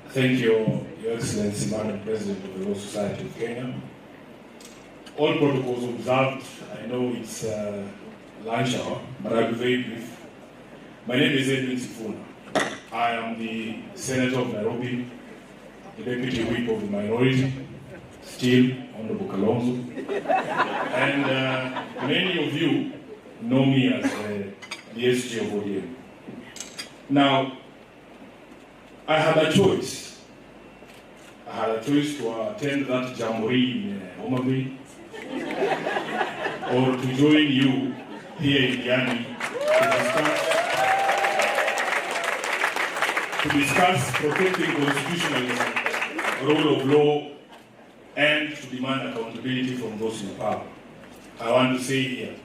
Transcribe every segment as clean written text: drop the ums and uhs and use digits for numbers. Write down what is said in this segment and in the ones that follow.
Thank you, Your Excellency, Madam President of the Law Society of Kenya. All protocols observed. I know it's lunch hour, but I'll be very brief. My name is Edwin Sifuna. I am the Senator of Nairobi, the Deputy Whip of the Minority, still Honorable Kalonzo. And many of you know me as the SG of ODM. Now, I had a choice. I had a choice to attend that jamboree in Homa Bay or to join you here in Diani to discuss protecting constitutionalism, rule of law, and to demand accountability from those in power. I want to say here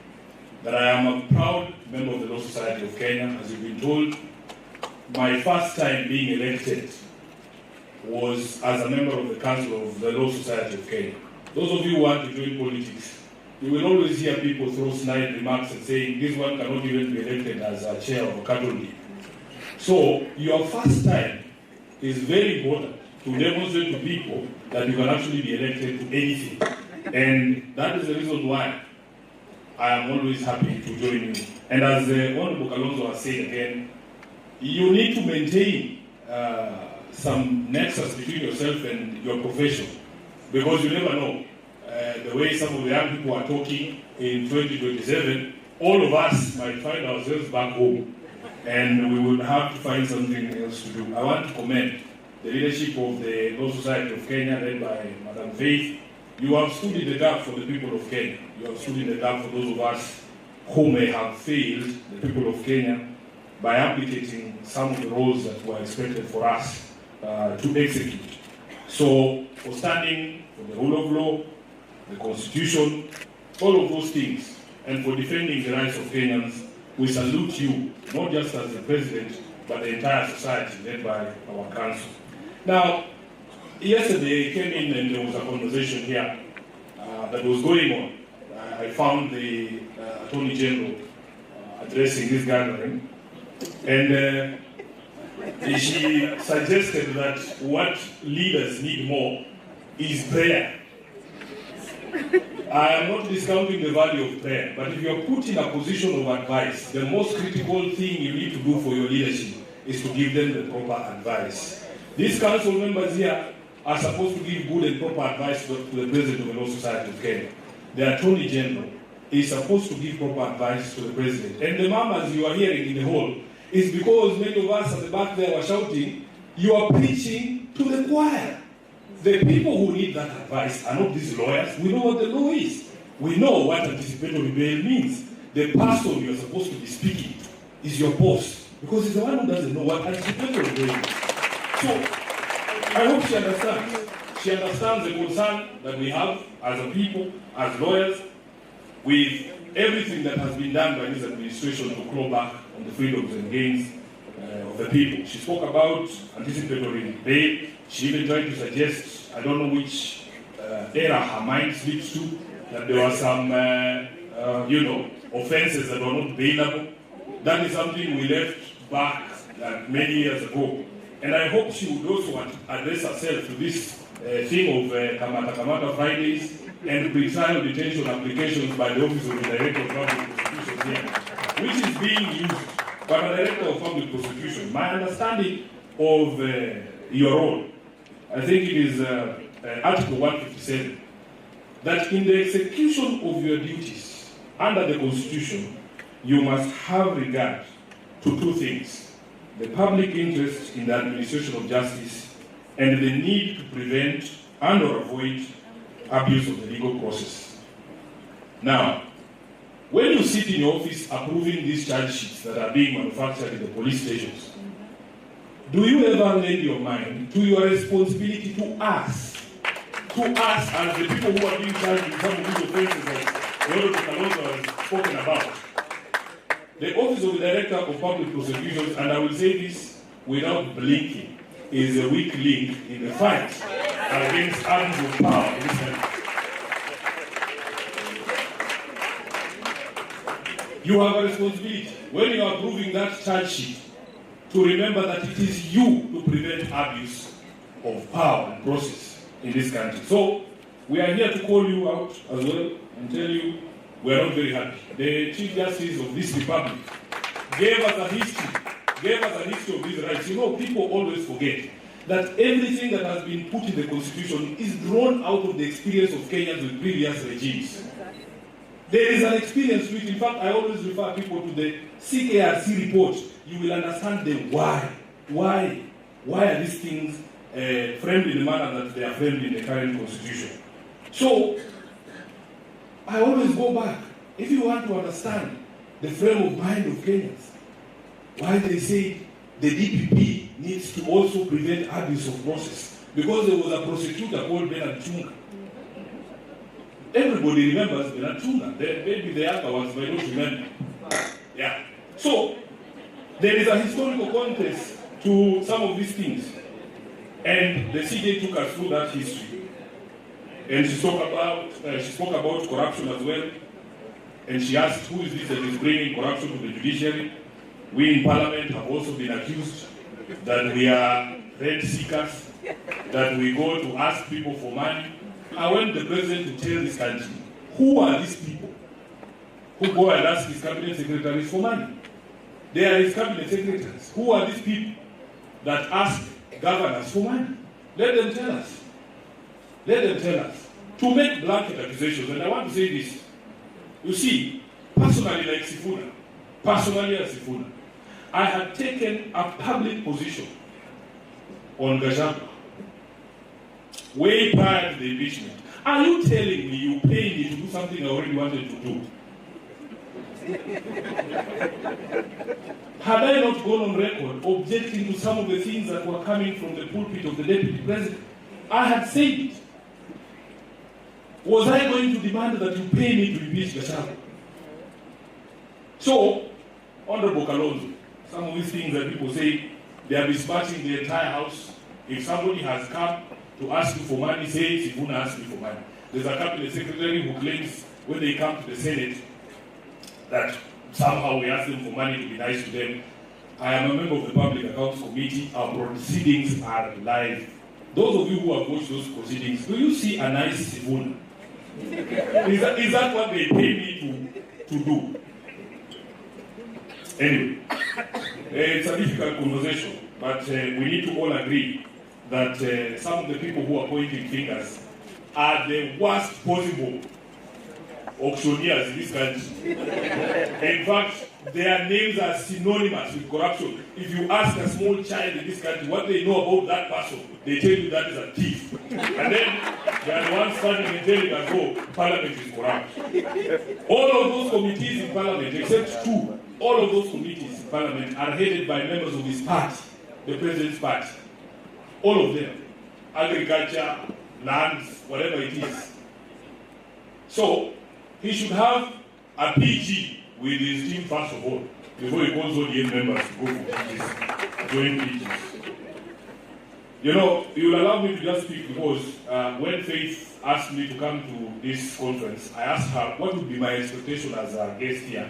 that I am a proud member of the Law Society of Kenya. As you've been told, my first time being elected was as a member of the Council of the Law Society of Kenya. Those of you who want to join politics, you will always hear people throw snide remarks and saying, this one cannot even be elected as a chair of a cattle league. So, your first time is very important to demonstrate to people that you can actually be elected to anything. And that is the reason why I am always happy to join you. And as Honorable Kalonzo has said again, you need to maintain some nexus between yourself and your profession, because you never know. The way some of the young people are talking in 2027, all of us might find ourselves back home, and we will have to find something else to do. I want to commend the leadership of the Law Society of Kenya, led by Madam Faith. You have stood in the gap for the people of Kenya. You have stood in the gap for those of us who may have failed the people of Kenya by abdicating some of the roles that were expected for us to execute. So, for standing for the rule of law, the Constitution, all of those things, and for defending the rights of Kenyans, we salute you, not just as the President, but the entire society led by our Council. Now, yesterday I came in and there was a conversation here that was going on. I found the Attorney General addressing this gathering, and she suggested that what leaders need more is prayer. I am not discounting the value of prayer, but if you are put in a position of advice, the most critical thing you need to do for your leadership is to give them the proper advice. These council members here are supposed to give good and proper advice to the President of the Law Society of Kenya. The Attorney General is supposed to give proper advice to the President. And the murmurs you are hearing in the hall is because many of us at the back there were shouting, you are preaching to the choir. The people who need that advice are not these lawyers. We know what the law is. We know what anticipatory bail means. The person you are supposed to be speaking to is your boss, because he's the one who doesn't know what anticipatory bail means. So, I hope she understands. She understands the concern that we have as a people, as lawyers, with everything that has been done by this administration to claw back on the freedoms and gains of the people. She spoke about anticipatory bail. She even tried to suggest, I don't know which era her mind slips to, that there were some, offenses that were not bailable. That is something we left back many years ago. And I hope she would also address herself to this thing of Kamata Fridays and pre-trial detention applications by the Office of the Director of Public Prosecution here, which is being used by the Director of Public Prosecution. My understanding of your role, I think it is Article 157, that in the execution of your duties under the Constitution, you must have regard to two things: the public interest in the administration of justice and the need to prevent and or avoid abuse of the legal process. Now, when you sit in your office approving these charge sheets that are being manufactured in the police stations, do you ever lend your mind to your responsibility to us as the people who are being charged with some of these offenses that Honorable Kalonzo has spoken about? The Office of the Director of Public Prosecutions, and I will say this without blinking, is a weak link in the fight against abuse of power in this country. You have a responsibility when you are approving that charge sheet to remember that it is you to prevent abuse of power and process in this country. So we are here to call you out as well and tell you we are not very happy. The Chief Justice of this republic gave us a history of these rights. You know, people always forget that everything that has been put in the Constitution is drawn out of the experience of Kenyans with previous regimes. There is an experience to it. In fact, I always refer people to the CKRC report. You will understand the why. Why are these things framed in the manner that they are framed in the current Constitution? So, I always go back. If you want to understand the frame of mind of Kenyans, why they say the DPP needs to also prevent abuse of process. Because there was a prosecutor called Bernard Chunga. Everybody remembers Bernard Chunga. Maybe the other ones might not remember. Yeah. So, there is a historical context to some of these things. And the CJ took us through that history. And she spoke about corruption as well. And she asked, who is this that is bringing corruption to the judiciary? We in Parliament have also been accused that we are rent seekers, that we go to ask people for money. I want the president to tell this country, who are these people who go and ask his cabinet secretaries for money? They are his cabinet secretaries. Who are these people that ask governors for money? Let them tell us. Let them tell us. To make blanket accusations, and I want to say this. You see, personally as Sifuna, I had taken a public position on Gachagua way prior to the impeachment. Are you telling me you paid me to do something I already wanted to do? Had I not gone on record objecting to some of the things that were coming from the pulpit of the Deputy President? I had said it. Was I going to demand that you pay me to impeach Gachagua? So, Honorable Kalonzo, some of these things that people say, they are besmirching the entire house. If somebody has come to ask you for money, say Sifuna asked me for money. There's a cabinet secretary who claims when they come to the Senate that somehow we ask them for money to be nice to them. I am a member of the Public Accounts Committee. Our proceedings are live. Those of you who have watched those proceedings, do you see a nice Sifuna? Is that what they pay me to do? Anyway, it's a difficult conversation, but we need to all agree that some of the people who are pointing fingers are the worst possible auctioneers in this country. In fact, their names are synonymous with corruption. If you ask a small child in this country what they know about that person, they tell you that is a thief. And then they are the ones standing and telling us, oh, Parliament is corrupt. All of those committees in Parliament, except two, all of those committees in Parliament are headed by members of his party, the President's party. All of them. Agriculture, lands, whatever it is. So, he should have a PG with his team first of all, before he calls all the 8 members to go for PGs, join PGs. You know, you will allow me to just speak because when Faith asked me to come to this conference, I asked her what would be my expectation as a guest here.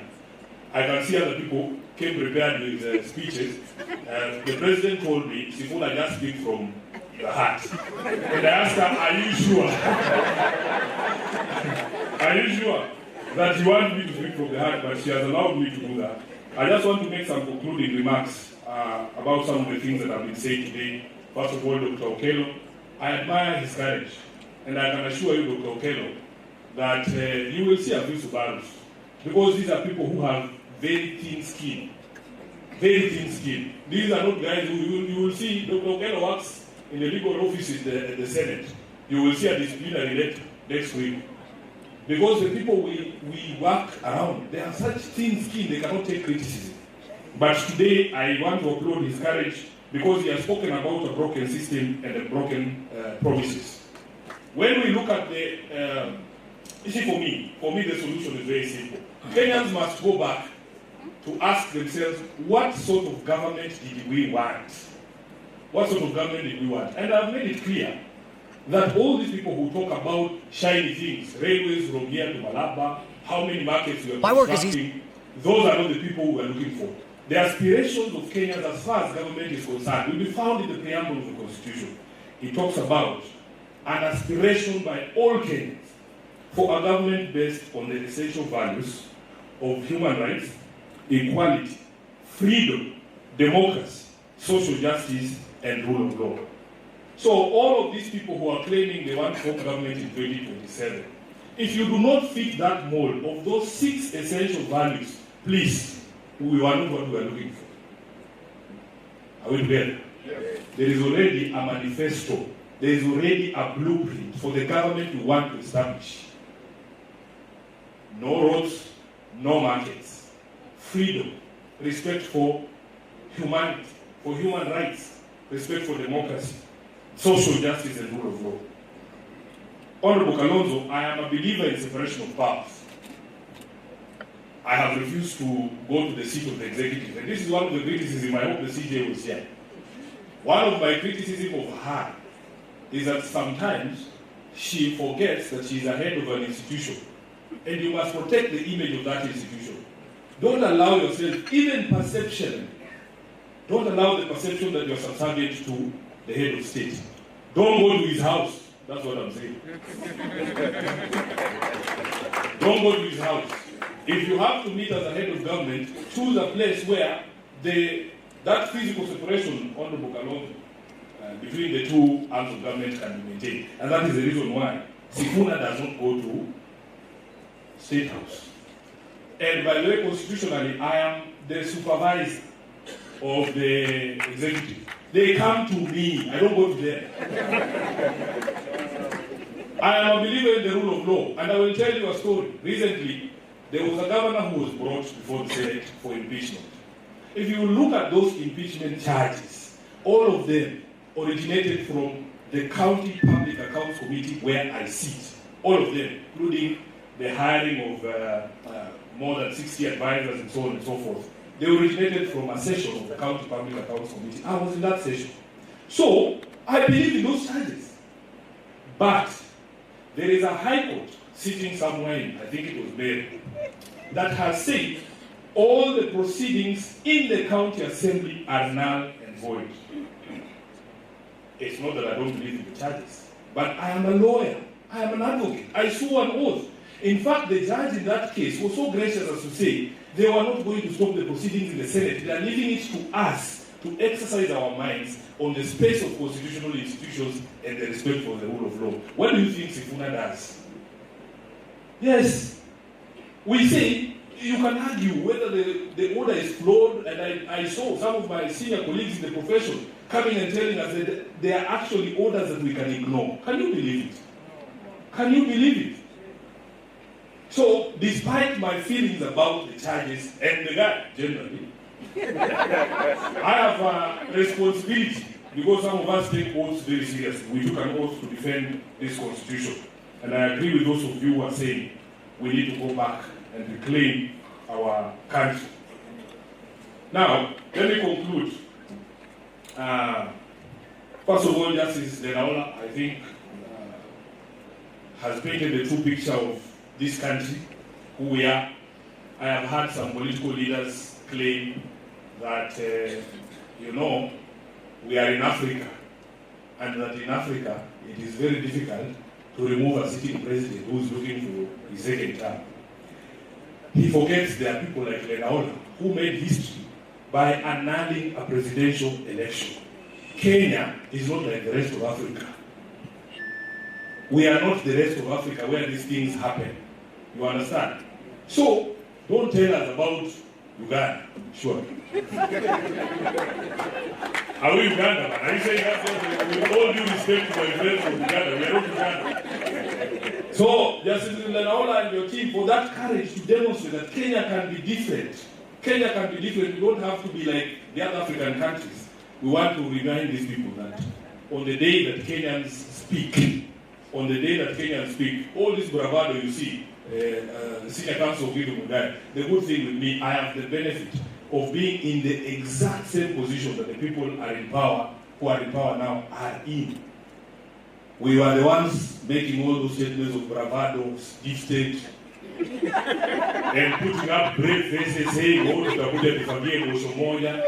I can see other people came prepared with speeches. The president told me, Sifuna just speak from the heart. And I asked her, are you sure? Are you sure that you want me to speak from the heart? But she has allowed me to do that. I just want to make some concluding remarks about some of the things that have been said today. First of all, Dr. Okello, I admire his courage. And I can assure you, Dr. Okello, that you will see a few Subarus. Because these are people who have very thin skin. Very thin skin. These are not guys who you will see. Dr. Okello works in the legal office in the Senate. You will see a disciplinary letter next week. Because the people we work around, they have such thin skin, they cannot take criticism. But today, I want to applaud his courage because he has spoken about a broken system and the broken promises. When we look at the, you see, for me, the solution is very simple. Kenyans must go back to ask themselves, what sort of government did we want? What sort of government did we want? And I've made it clear that all these people who talk about shiny things, railways from here to Malaba, how many markets we are constructing, those are not the people we are looking for. The aspirations of Kenyans as far as government is concerned will be found in the preamble of the Constitution. It talks about an aspiration by all Kenyans for a government based on the essential values of human rights, equality, freedom, democracy, social justice, and rule of law. So all of these people who are claiming they want home government in 2027, if you do not fit that mold of those 6 essential values, please, we are not what we are looking for. Are we together? Yes. There is already a manifesto. There is already a blueprint for the government we want to establish. No roads, no markets, freedom, respect for humanity, for human rights, respect for democracy, social justice, and rule of law. Honorable Kalonzo, I am a believer in separation of powers. I have refused to go to the seat of the executive, and this is one of the criticisms. I hope the CJ was here. One of my criticisms of her is that sometimes she forgets that she is a head of an institution, and you must protect the image of that institution. Don't allow yourself, even perception, don't allow the perception that you're subservient to the head of state. Don't go to his house. That's what I'm saying. Don't go to his house. If you have to meet as a head of government, choose a place where that physical separation, Honorable Kalonzo, between the two arms of government can be maintained. And that is the reason why Sifuna does not go to State House. And by the way, constitutionally, I am the supervisor of the executive. They come to me, I don't go to them. I am a believer in the rule of law, and I will tell you a story. Recently, there was a governor who was brought before the Senate for impeachment. If you look at those impeachment charges, all of them originated from the County Public Accounts Committee where I sit. All of them, including the hiring of more than 60 advisors and so on and so forth. They originated from a session of the County Public Accounts Committee. I was in that session. So, I believe in those charges. But there is a High Court sitting somewhere in, I think it was Mary, that has said all the proceedings in the county assembly are null and void. It's not that I don't believe in the charges, but I am a lawyer. I am an advocate. I swore an oath. In fact, the judge in that case was so gracious as to say they were not going to stop the proceedings in the Senate. They are leaving it to us to exercise our minds on the space of constitutional institutions and the respect for the rule of law. What do you think Sifuna does? Yes. We say you can argue whether the order is flawed, and I saw some of my senior colleagues in the profession coming and telling us that there are actually orders that we can ignore. Can you believe it? Can you believe it? So, despite my feelings about the charges and the guy generally, I have a responsibility because some of us take oaths very seriously. We took an oath to defend this constitution. And I agree with those of you who are saying we need to go back and reclaim our country. Now, let me conclude. First of all, Justice Lenaola, I think, has painted the true picture of this country, who we are. I have had some political leaders claim that, we are in Africa, and that in Africa it is very difficult to remove a sitting president who is looking for his second term. He forgets there are people like Lenaola who made history by annulling a presidential election. Kenya is not like the rest of Africa. We are not the rest of Africa where these things happen. You understand? So, don't tell us about Uganda. Sure. Are we Uganda, man? Are you saying that? With all due respect to my friends from Uganda, we are not Uganda. So, Justice Lenaola and your team, for that courage to demonstrate that Kenya can be different. Kenya can be different. We don't have to be like the other African countries. We want to remind these people that on the day that Kenyans speak, all this bravado you see, the Senior Counsel of Freedom Mudai, the good thing with me, I have the benefit of being in the exact same position that the people who are in power now are in. We were the ones making all those statements of bravado, deep state, and putting up brave faces saying, oh, tutakuja tufagie mosho moja,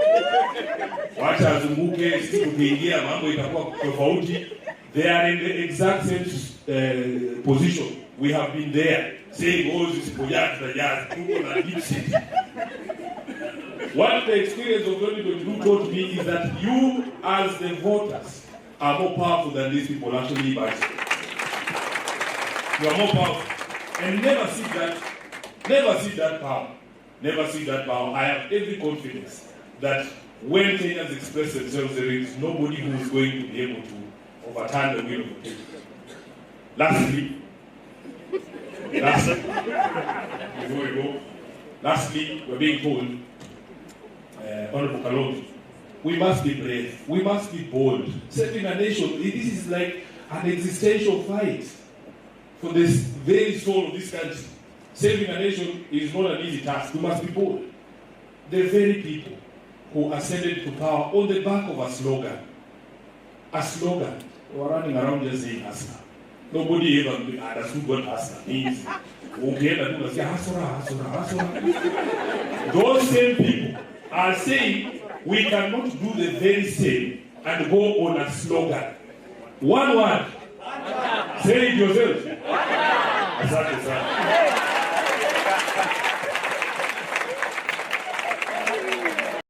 wacha azunguke, siku kuingia mambo itakuwa tofauti. They are in the exact same position. We have been there saying, oh, this is what the experience of 2022 taught me is that you, as the voters, are more powerful than these people actually imagine. You are more powerful. And never see that power. Never see that power. I have every confidence that when Kenyans express themselves, there is nobody who is going to be able to overturn the will of the people. Lastly, before we go, we're being told, Honorable Kalonzo, we must be brave, we must be bold. Saving a nation, this is like an existential fight for this very soul of this country. Saving a nation is not an easy task. We must be bold. The very people who ascended to power on the back of a slogan, they were running around just saying hustler. Nobody ever understood what hustler means. Those same people are saying we cannot do the very same and go on a slogan. One word. Say it yourself. Asante sana.